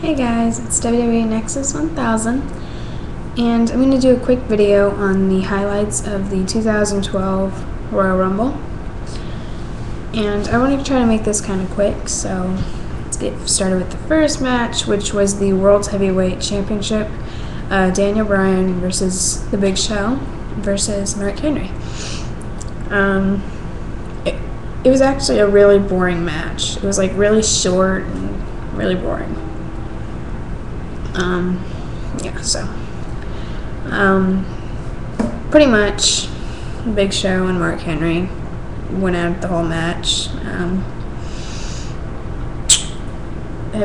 Hey guys, it's WWE Nexus 1000, and I'm going to do a quick video on the highlights of the 2012 Royal Rumble. And I want to try to make this kind of quick, so let's get started with the first match, which was the World Heavyweight Championship. Daniel Bryan versus The Big Show versus Mark Henry. It was actually a really boring match. It was like really short and really boring. Pretty much Big Show and Mark Henry went at the whole match.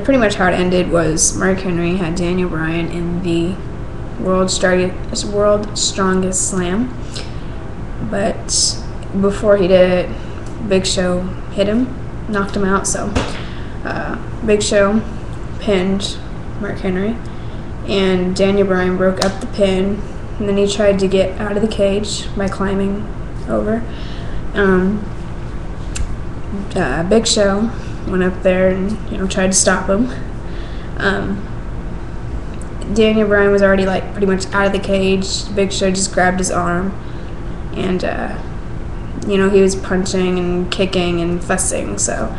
Pretty much how it ended was Mark Henry had Daniel Bryan in the World's Strongest Slam, but before he did it, Big Show hit him, knocked him out, so Big Show pinned Mark Henry, and Daniel Bryan broke up the pin, and then he tried to get out of the cage by climbing over. Big Show went up there and tried to stop him. Daniel Bryan was already pretty much out of the cage. Big Show just grabbed his arm, and he was punching and kicking and fussing, so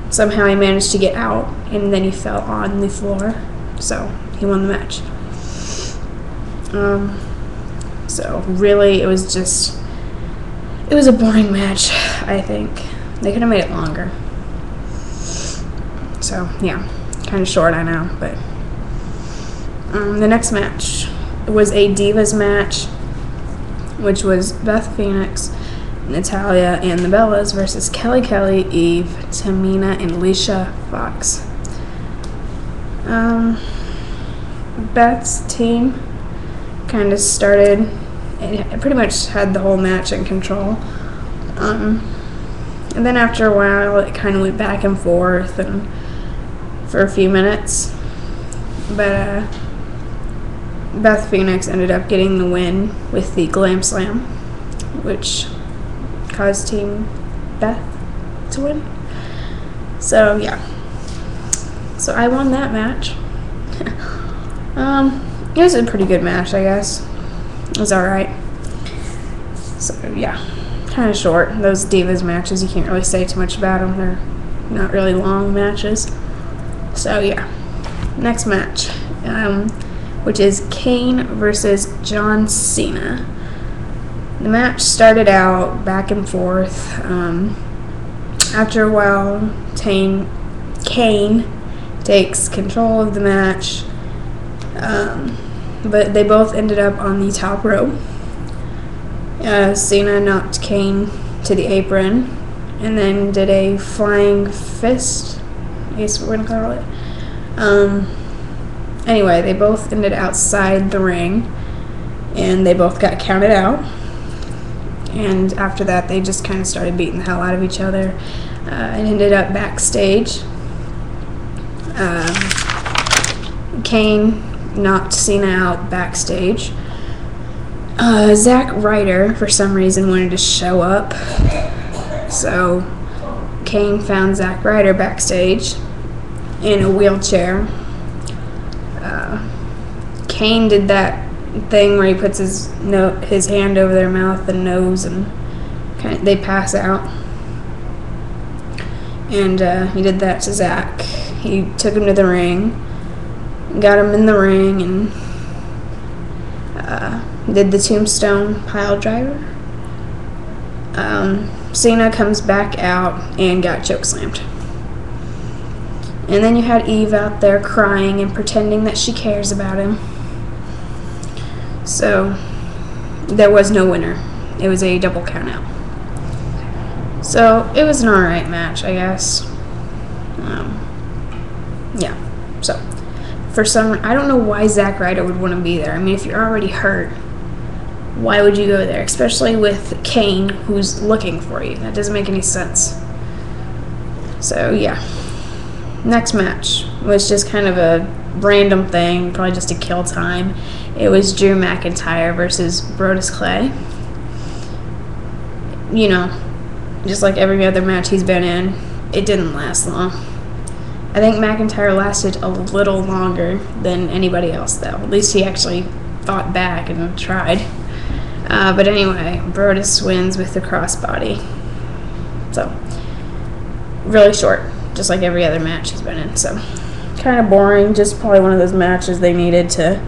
somehow he managed to get out, and then he fell on the floor, so he won the match. So really, it was a boring match, I think. They could have made it longer. So, yeah, kind of short, I know, but the next match was a Divas match, which was Beth Phoenix, Natalya, and the Bellas versus Kelly Kelly, Eve, Tamina, and Alicia Fox. Beth's team kind of started, and pretty much had the whole match in control. And then after a while, it kind of went back and forth and for a few minutes. But Beth Phoenix ended up getting the win with the Glam Slam, which caused Team Beth to win. So, yeah. So I won that match. It was a pretty good match, I guess. It was alright. So, yeah. Kind of short. Those Divas matches, you can't really say too much about them. They're not really long matches. So, yeah. Next match, which is Kane versus John Cena. The match started out back and forth. After a while, Kane takes control of the match, but they both ended up on the top rope. Cena knocked Kane to the apron and then did a flying fist, I guess we're going to call it. Anyway, they both ended outside the ring, and they both got counted out. And after that, they just kind of started beating the hell out of each other, and ended up backstage. Kane knocked Cena out backstage. Zack Ryder, for some reason, wanted to show up, so Kane found Zack Ryder backstage in a wheelchair. Kane did that thing where he puts his hand over their mouth and nose, and they pass out. And he did that to Zack. He took him to the ring, got him in the ring, and did the tombstone pile driver. Cena comes back out and got chokeslammed. And then you had Eve out there crying and pretending that she cares about him. So there was no winner. It was a double count out. So it was an alright match, I guess. Yeah. So I don't know why Zack Ryder would want to be there. I mean, if you're already hurt, why would you go there? Especially with Kane, who's looking for you. That doesn't make any sense. So, yeah. Next match was just kind of a random thing, probably just to kill time. It was Drew McIntyre versus Brodus Clay. Just like every other match he's been in, it didn't last long. I think McIntyre lasted a little longer than anybody else, though. At least he actually fought back and tried. But anyway, Brodus wins with the crossbody. So, really short, just like every other match he's been in. So, kind of boring, just probably one of those matches they needed to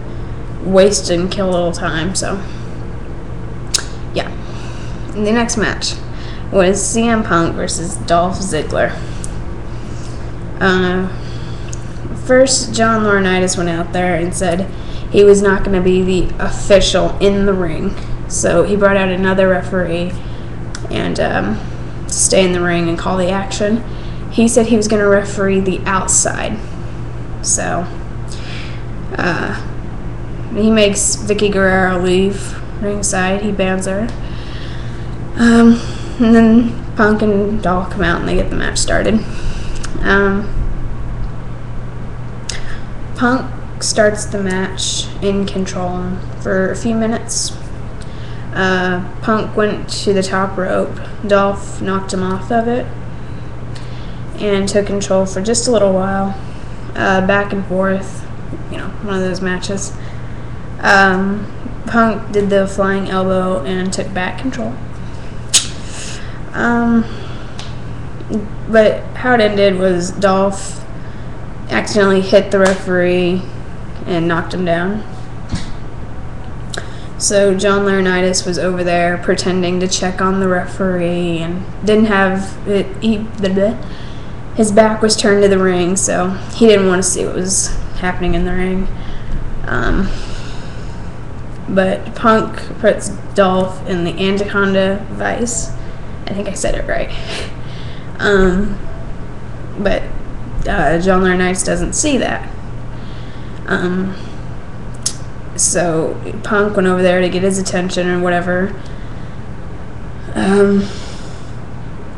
waste and kill a little time. So, yeah. And the next match was CM Punk versus Dolph Ziggler. First, John Laurinaitis went out there and said he was not going to be the official in the ring. So he brought out another referee and stay in the ring and call the action. He said he was going to referee the outside. So he makes Vicky Guerrero leave ringside. He bans her. And then Punk and Dolph come out and they get the match started. Punk starts the match in control for a few minutes. Punk went to the top rope. Dolph knocked him off of it and took control for just a little while. Back and forth, one of those matches. Punk did the flying elbow and took back control. But how it ended was Dolph accidentally hit the referee and knocked him down. So John Laurinaitis was over there pretending to check on the referee and didn't have it. His back was turned to the ring, so he didn't want to see what was happening in the ring. But Punk puts Dolph in the Anaconda Vice. I think I said it right. But John Laurinaitis doesn't see that. So Punk went over there to get his attention or whatever.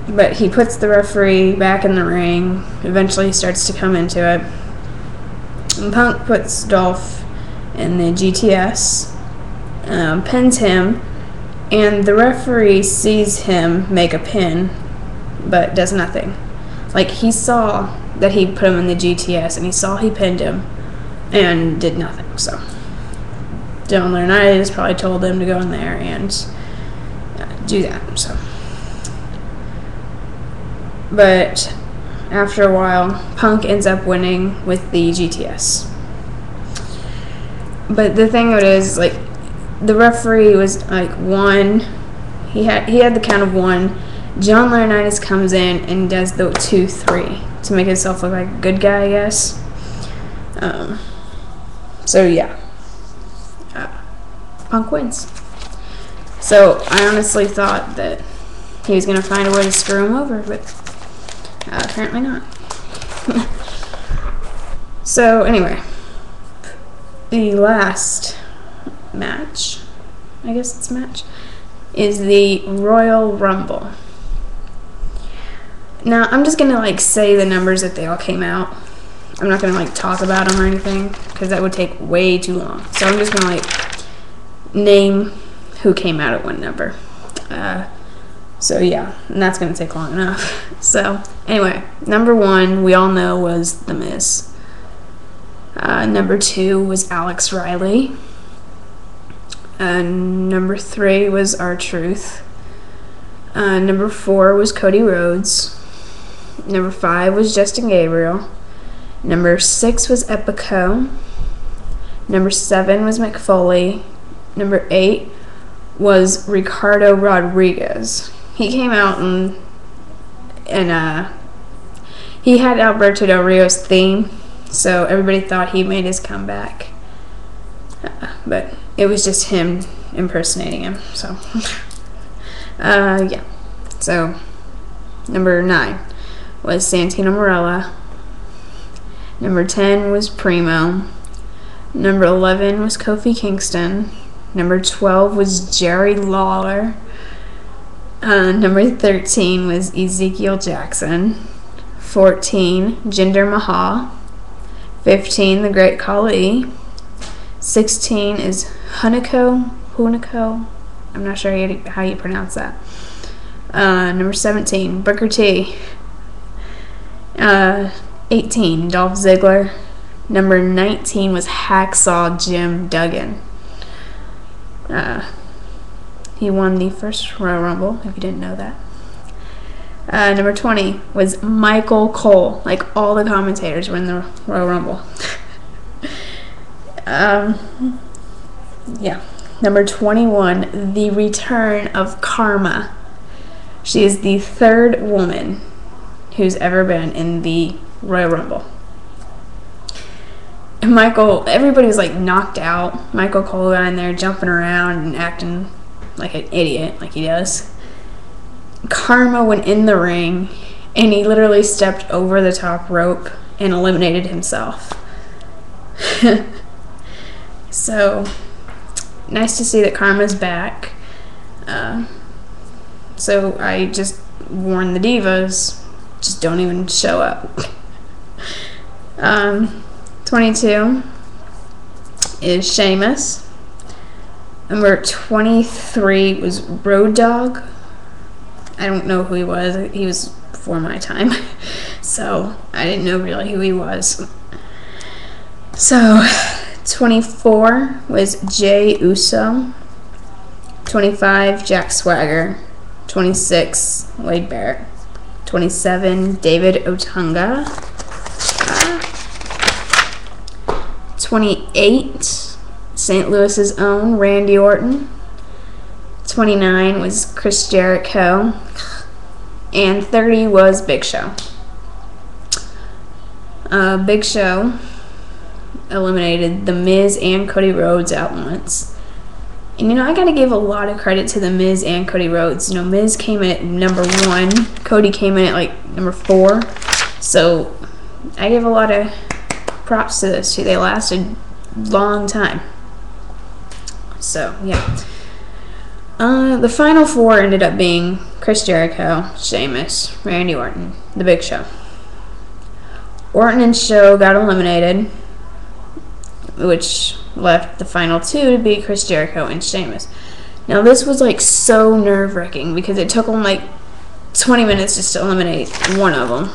But he puts the referee back in the ring. Eventually he starts to come into it. And Punk puts Dolph in the GTS, pins him, and the referee sees him make a pin, but does nothing. Like, he saw that he put him in the GTS, and he saw he pinned him, and did nothing. So John Laurinaitis probably told him to go in there and do that. So, but after a while, Punk ends up winning with the GTS. But the thing of it is, like, the referee was like one. He had the count of one. John Laurinaitis comes in and does the 2-3 to make himself look like a good guy, I guess. So yeah, Punk wins. So I honestly thought that he was gonna find a way to screw him over, but apparently not. So anyway, the last match, I guess it's match, is the Royal Rumble. Now, I'm just gonna say the numbers that they all came out. I'm not gonna talk about them or anything, because that would take way too long. So I'm just gonna name who came out at what number. So yeah, and that's gonna take long enough. So anyway, number 1 we all know was The Miz. Number 2 was Alex Riley. Number 3 was R-Truth. Number 4 was Cody Rhodes. Number 5 was Justin Gabriel. Number 6 was Epico. Number 7 was Mick Foley. Number 8 was Ricardo Rodriguez. He came out and he had Alberto Del Rio's theme, so everybody thought he made his comeback. But it was just him impersonating him. So yeah. So number 9 was Santino Marella. Number 10 was Primo. Number 11 was Kofi Kingston. Number 12 was Jerry Lawler. Number 13 was Ezekiel Jackson. 14, Jinder Mahal. 15, The Great Khali. 16 is Hunico. I'm not sure how you pronounce that. Number 17, Booker T. 18, Dolph Ziggler. Number 19 was Hacksaw Jim Duggan. He won the first Royal Rumble, if you didn't know that. Number 20 was Michael Cole. Like, all the commentators were in the Royal Rumble. Yeah. Number 21, the return of Karma. She is the third woman who's ever been in the Royal Rumble. Everybody was like knocked out. Michael Cole got in there jumping around and acting like an idiot, like he does. Karma went in the ring and he literally stepped over the top rope and eliminated himself. So, nice to see that Karma's back. So I just warned the divas, just don't even show up. 22 is Sheamus. Number 23 was Road Dogg. I don't know who he was. He was before my time. So I didn't know really who he was. So 24 was Jey Uso. 25, Jack Swagger. 26, Wade Barrett. 27, David Otunga. 28, St. Louis's own Randy Orton. 29 was Chris Jericho. And 30 was Big Show. Big Show eliminated The Miz and Cody Rhodes at once. And, I got to give a lot of credit to The Miz and Cody Rhodes. Miz came in at number 1. Cody came in at, number 4. So, I give a lot of props to those two. They lasted a long time. So, yeah. The final 4 ended up being Chris Jericho, Sheamus, Randy Orton, The Big Show. Orton and Show got eliminated, which left the final 2 to be Chris Jericho and Sheamus. Now, this was so nerve-wracking because it took them 20 minutes just to eliminate one of them.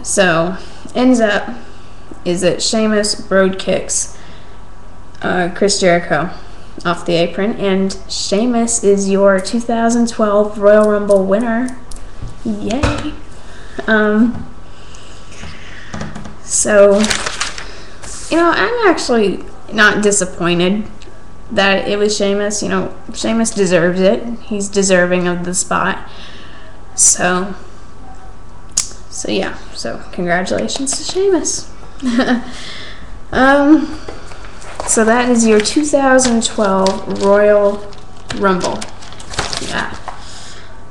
So, ends up is that Sheamus road kicks Chris Jericho off the apron, and Sheamus is your 2012 Royal Rumble winner. Yay! So, I'm actually not disappointed that it was Sheamus. Sheamus deserves it. He's deserving of the spot. So yeah. So, congratulations to Sheamus. So that is your 2012 Royal Rumble. Yeah.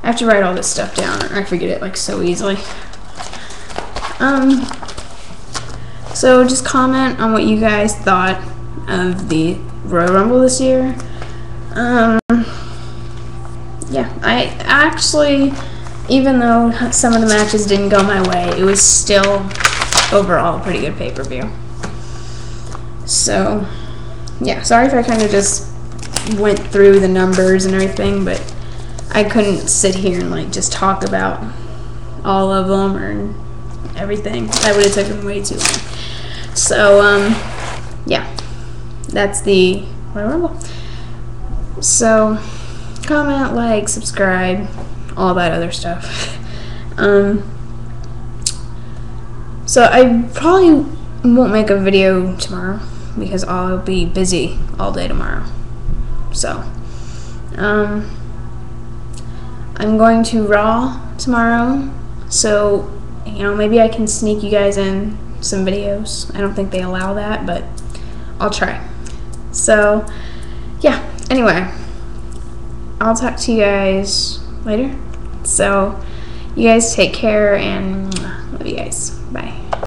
I have to write all this stuff down, or I forget it so easily. So just comment on what you guys thought of the Royal Rumble this year. Yeah, I actually, even though some of the matches didn't go my way, it was still overall a pretty good pay-per-view. So, yeah, sorry if I kind of just went through the numbers and everything, but I couldn't sit here and just talk about all of them or everything. That would have taken way too long. So, yeah, that's the Royal Rumble. So, comment, like, subscribe, all that other stuff. So I probably won't make a video tomorrow because I'll be busy all day tomorrow. So, I'm going to Raw tomorrow, so, maybe I can sneak you guys in some videos. I don't think they allow that, but I'll try. So, yeah, anyway, I'll talk to you guys later. So, you guys take care, and love you guys. Bye.